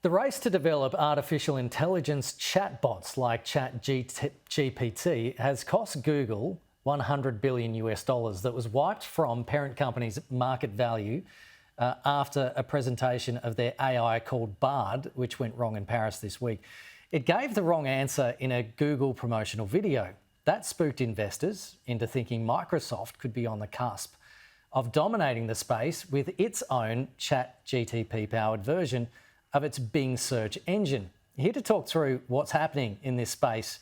The race to develop artificial intelligence chatbots like ChatGPT has cost Google $100 billion that was wiped from parent company's market value after a presentation of their AI called Bard, which went wrong in Paris this week. It gave the wrong answer in a Google promotional video. That spooked investors into thinking Microsoft could be on the cusp of dominating the space with its own ChatGPT-powered version of its Bing search engine. Here to talk through what's happening in this space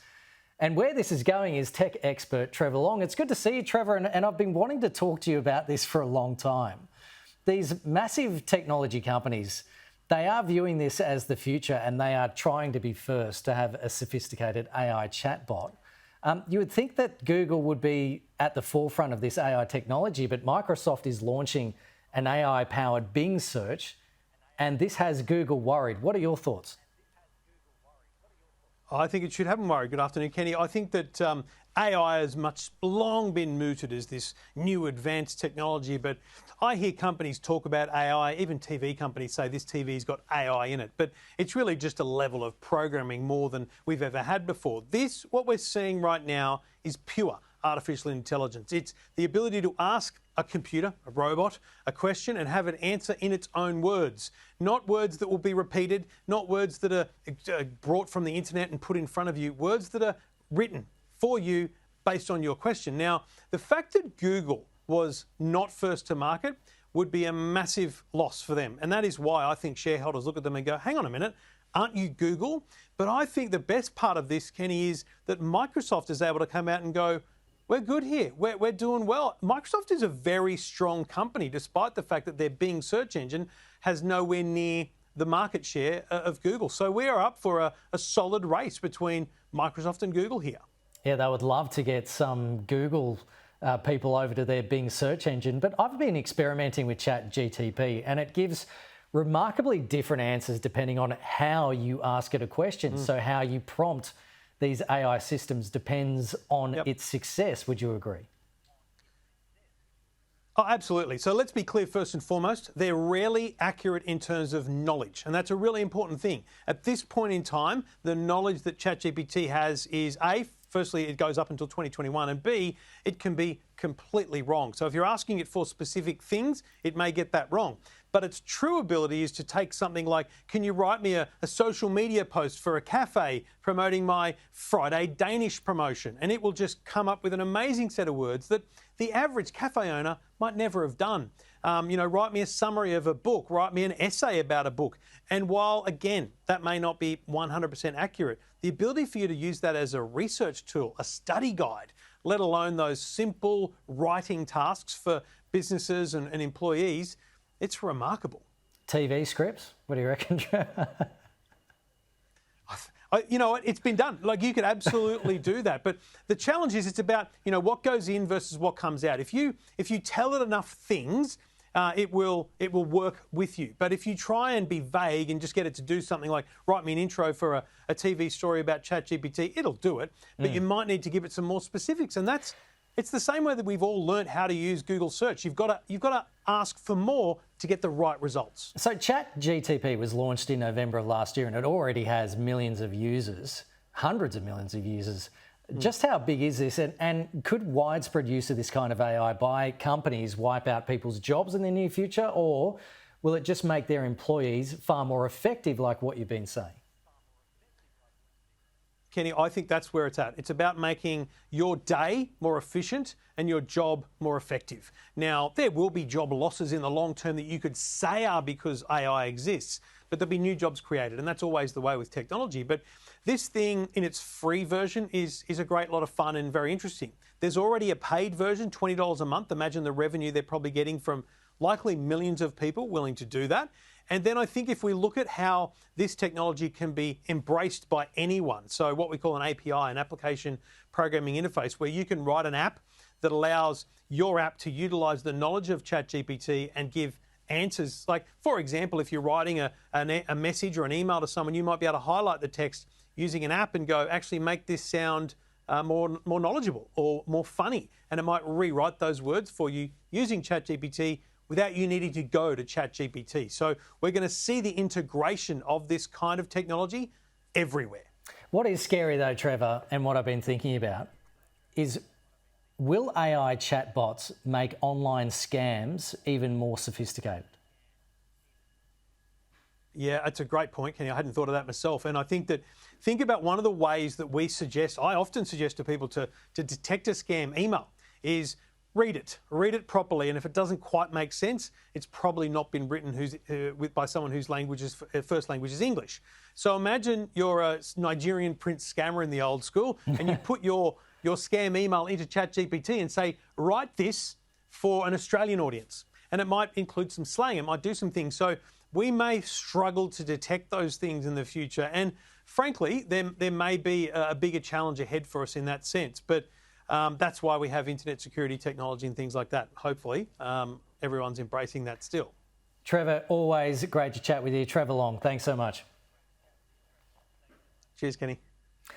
and where this is going is tech expert Trevor Long. It's good to see you, Trevor, and I've been wanting to talk to you about this for a long time. These massive technology companies, they are viewing this as the future and they are trying to be first to have a sophisticated AI chatbot. You would think that Google would be at the forefront of this AI technology, but Microsoft is launching an AI-powered Bing search, and this has Google worried. What are your thoughts? I think it should have them worried. Good afternoon, Kenny. I think that AI has long been mooted as this new advanced technology, but I hear companies talk about AI, even TV companies say this TV's got AI in it, but it's really just a level of programming more than we've ever had before. What we're seeing right now is pure artificial intelligence. It's the ability to ask a computer, a robot, a question and have it answer in its own words. Not words that will be repeated, not words that are brought from the internet and put in front of you, words that are written for you based on your question. Now, the fact that Google was not first to market would be a massive loss for them. And that is why I think shareholders look at them and go, hang on a minute, aren't you Google? But I think the best part of this, Kenny, is that Microsoft is able to come out and go, we're good here. We're doing well. Microsoft is a very strong company, despite the fact that their Bing search engine has nowhere near the market share of Google. So we are up for a solid race between Microsoft and Google here. Yeah, they would love to get some Google people over to their Bing search engine, but I've been experimenting with ChatGPT and it gives remarkably different answers depending on how you ask it a question. So how you prompt these AI systems depends on its success. Would you agree? Oh, absolutely. So let's be clear first and foremost, they're rarely accurate in terms of knowledge. And that's a really important thing. At this point in time, the knowledge that ChatGPT has is A, firstly, it goes up until 2021, and B, it can be completely wrong. So if you're asking it for specific things, it may get that wrong. But its true ability is to take something like, can you write me a social media post for a cafe promoting my Friday Danish promotion? And it will just come up with an amazing set of words that the average cafe owner might never have done. Write me a summary of a book, write me an essay about a book. And while, again, that may not be 100% accurate, the ability for you to use that as a research tool, a study guide, let alone those simple writing tasks for businesses and employees, it's remarkable. TV scripts? What do you reckon? You know what? It's been done. Like, you could absolutely do that. But the challenge is it's about, what goes in versus what comes out. If you tell it enough things, it will work with you. But if you try and be vague and just get it to do something like write me an intro for a TV story about ChatGPT, it'll do it. But you might need to give it some more specifics. And it's the same way that we've all learned how to use Google search. You've got to ask for more to get the right results. So ChatGPT was launched in November of last year and it already has millions of users, hundreds of millions of users. Just how big is this, and could widespread use of this kind of AI by companies wipe out people's jobs in the near future, or will it just make their employees far more effective like what you've been saying? Kenny, I think that's where it's at. It's about making your day more efficient and your job more effective. Now, there will be job losses in the long term that you could say are because AI exists, but there'll be new jobs created, and that's always the way with technology. But this thing in its free version is a great lot of fun and very interesting. There's already a paid version, $20 a month. Imagine the revenue they're probably getting from likely millions of people willing to do that. And then I think if we look at how this technology can be embraced by anyone, so what we call an API, an application programming interface, where you can write an app that allows your app to utilize the knowledge of ChatGPT and give answers. Like, for example, if you're writing a message or an email to someone, you might be able to highlight the text using an app and go, actually make this sound more knowledgeable or more funny. And it might rewrite those words for you using ChatGPT without you needing to go to ChatGPT. So we're going to see the integration of this kind of technology everywhere. What is scary though, Trevor, and what I've been thinking about is, will AI chatbots make online scams even more sophisticated? Yeah, that's a great point, Kenny. I hadn't thought of that myself. And I think about one of the ways that I often suggest to people to detect a scam email is read it properly. And if it doesn't quite make sense, it's probably not been written by someone whose first language is English. So imagine you're a Nigerian prince scammer in the old school, and you put your scam email into ChatGPT and say, write this for an Australian audience. And it might include some slang, it might do some things. So we may struggle to detect those things in the future. And frankly, there may be a bigger challenge ahead for us in that sense. But that's why we have internet security technology and things like that. Hopefully, everyone's embracing that still. Trevor, always great to chat with you. Trevor Long, thanks so much. Cheers, Kenny.